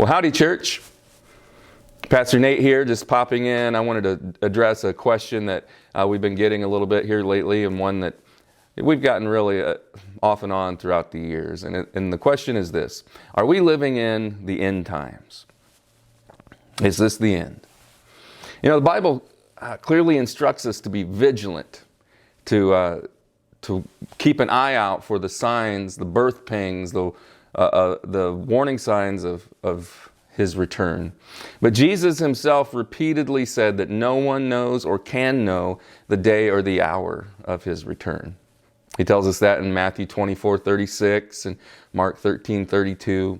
Well, howdy, church. Pastor Nate here, just popping in. I wanted to address a question that we've been getting a little bit here lately, and one that we've gotten really off and on throughout the years. And the question is this: are we living in the end times? Is this the end? You know, the Bible clearly instructs us to be vigilant, to keep an eye out for the signs, the birth pangs, the warning signs of his return. But Jesus himself repeatedly said that no one knows or can know the day or the hour of his return. He tells us that in Matthew 24:36 and Mark 13:32.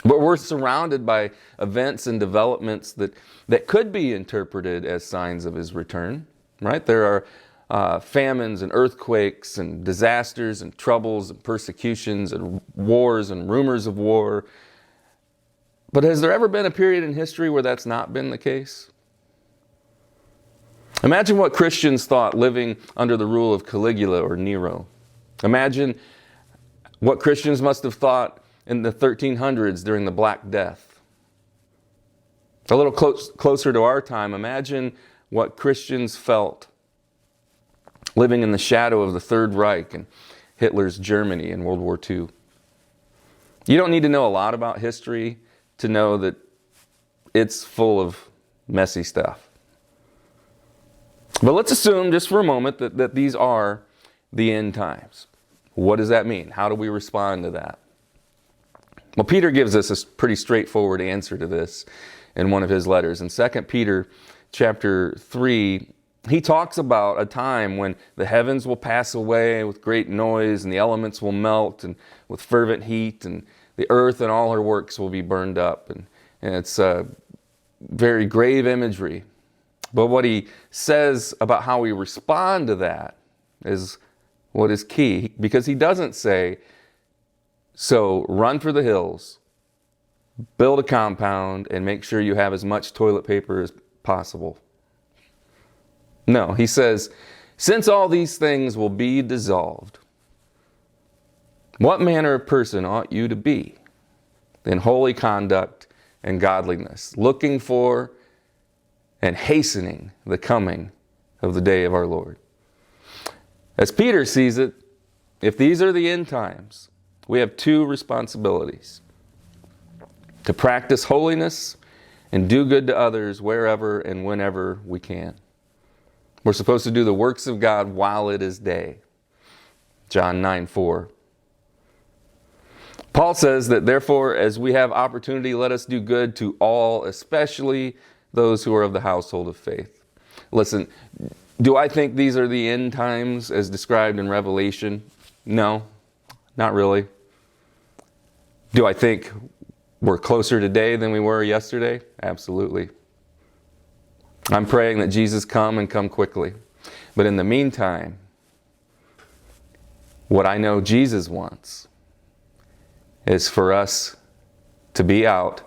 But we're surrounded by events and developments that could be interpreted as signs of his return, right? There are famines and earthquakes and disasters and troubles and persecutions and wars and rumors of war. But has there ever been a period in history where that's not been the case? Imagine what Christians thought living under the rule of Caligula or Nero. Imagine what Christians must have thought in the 1300s during the Black Death. A little closer to our time, imagine what Christians felt living in the shadow of the Third Reich and Hitler's Germany in World War II. You don't need to know a lot about history to know that it's full of messy stuff. But let's assume just for a moment that these are the end times. What does that mean? How do we respond to that? Well, Peter gives us a pretty straightforward answer to this in one of his letters. In 2 Peter chapter 3, he talks about a time when the heavens will pass away with great noise, and the elements will melt, and with fervent heat, and the earth and all her works will be burned up. And it's very grave imagery. But what he says about how we respond to that is what is key. Because he doesn't say, so run for the hills, build a compound, and make sure you have as much toilet paper as possible. No, he says, since all these things will be dissolved, what manner of person ought you to be in holy conduct and godliness, looking for and hastening the coming of the day of our Lord? As Peter sees it, if these are the end times, we have two responsibilities: to practice holiness and do good to others wherever and whenever we can. We're supposed to do the works of God while it is day. John 9:4. Paul says that therefore, as we have opportunity, let us do good to all, especially those who are of the household of faith. Listen, do I think these are the end times as described in Revelation? No, not really. Do I think we're closer today than we were yesterday? Absolutely. I'm praying that Jesus come and come quickly. But in the meantime, what I know Jesus wants is for us to be out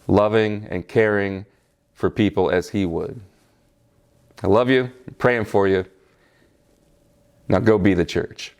loving and caring for people as he would. I love you. I'm praying for you. Now go be the church.